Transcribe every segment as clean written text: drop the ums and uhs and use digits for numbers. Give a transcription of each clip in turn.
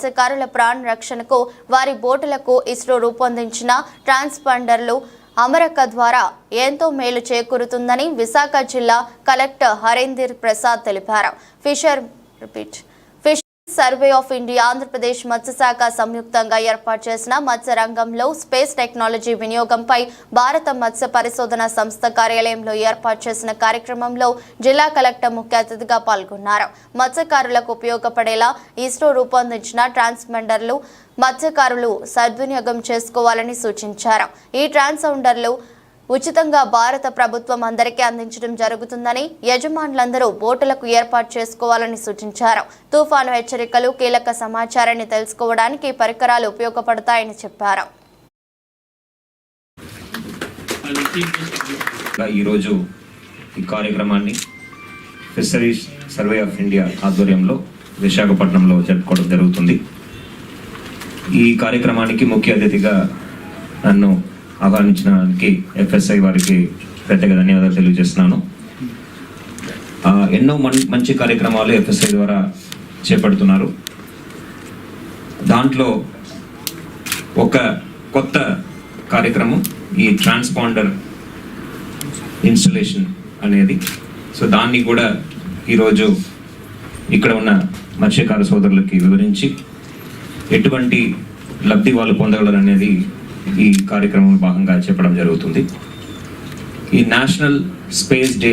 మత్స్యకారుల ప్రాణ రక్షణకు వారి బోటులకు ఇస్రో రూపొందించిన ట్రాన్స్పాండర్లు అమరిక ద్వారా ఎంతో మేలు చేకూరుతుందని విశాఖ జిల్లా కలెక్టర్ హరీందర్ ప్రసాద్ తెలిపారు. Fisher survey of India, Andhra Pradesh మత్స్యశాఖ సంయుక్తంగా ఏర్పాటు చేసిన మత్స్య రంగంలో స్పేస్ టెక్నాలజీ వినియోగంపై భారత మత్స్య పరిశోధన సంస్థ కార్యాలయంలో ఏర్పాటు చేసిన కార్యక్రమంలో జిల్లా కలెక్టర్ ముఖ్య అతిథిగా పాల్గొన్నారు. మత్స్యకారులకు ఉపయోగపడేలా ఇస్రో రూపొందించిన ట్రాన్స్పాండర్లు మత్స్యకారులు సద్వినియోగం చేసుకోవాలని సూచించారు. ఈ ట్రాన్స్పాండర్లు ఉచితంగా భారత ప్రభుత్వం అందరికీ అందించడం జరుగుతుందని, యజమానులందరూ బోటులకు ఏర్పాటు చేసుకోవాలని సూచించారు. తుఫాను హెచ్చరికలు, కీలక సమాచారాన్ని తెలుసుకోవడానికి పరికరాలు ఉపయోగపడతాయని చెప్పారు. ఈరోజు ఈ కార్యక్రమాన్ని ఫిషరీస్ సర్వే ఆఫ్ ఇండియా ఆధ్వర్యంలో విశాఖపట్నంలో జరుపుకోవడం జరుగుతుంది. ఈ కార్యక్రమానికి ముఖ్య అతిథిగా నన్ను ఆహ్వానించడానికి ఎఫ్ఎస్ఐ వారికి ప్రత్యేక ధన్యవాదాలు తెలియజేస్తున్నాను. ఎన్నో మంచి కార్యక్రమాలు ఎఫ్ఎస్ఐ ద్వారా చేపడుతున్నారు. దాంట్లో ఒక కొత్త కార్యక్రమం ఈ ట్రాన్స్పాండర్ ఇన్స్టలేషన్ అనేది. సో దాన్ని కూడా ఈరోజు ఇక్కడ ఉన్న మత్స్యకార సోదరులకి వివరించి ఎటువంటి లబ్ధి వాళ్ళు పొందగలరు అనేది ఈ కార్యక్రమం భాగంగా చెప్పడం జరుగుతుంది. ఈ నేషనల్ స్పేస్ డే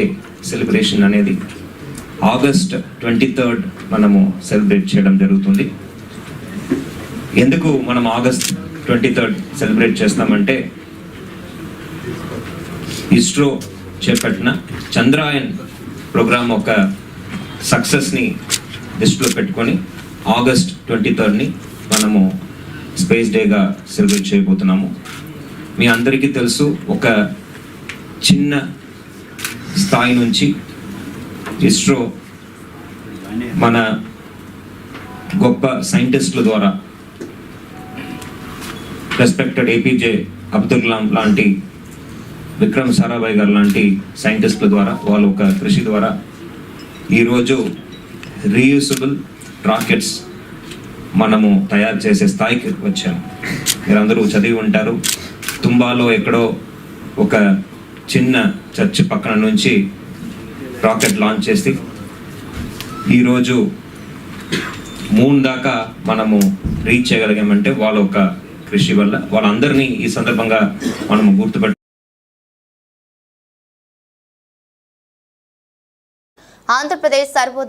సెలబ్రేషన్ అనేది ఆగస్ట్ 23 మనము సెలబ్రేట్ చేయడం జరుగుతుంది. ఎందుకు మనం ఆగస్ట్ 23 సెలబ్రేట్ చేస్తామంటే, ఇస్రో చేపట్టిన చంద్రయాన్ ప్రోగ్రామ్ ఒక సక్సెస్ని దృష్టిలో పెట్టుకొని ఆగస్ట్ 23ని మనము స్పేస్ డేగా సెలబ్రేట్ చేయబోతున్నాము. మీ అందరికీ తెలుసు, ఒక చిన్న స్థాయి నుంచి ఇస్రో మన గొప్ప సైంటిస్టుల ద్వారా, రెస్పెక్టెడ్ ఏపీజే అబ్దుల్ కలాం లాంటి, విక్రమ్ సారాభాయ్ గారు లాంటి సైంటిస్టుల ద్వారా, వాళ్ళ ఒక కృషి ద్వారా ఈరోజు రీయూసబుల్ రాకెట్స్ మనము తయారు చేసే స్థాయికి వచ్చాము. మీరందరూ చదివి ఉంటారు, తుంబాలో ఎక్కడో ఒక చిన్న చర్చ్ పక్కన నుంచి రాకెట్ లాంచ్ చేసి ఈరోజు మూన్ దాకా మనము రీచ్ చేయగలిగామంటే వాళ్ళ ఒక కృషి వల్ల. వాళ్ళందరినీ ఈ సందర్భంగా మనము గుర్తుపెట్టు. ఆంధ్రప్రదేశ్ సర్వోదయ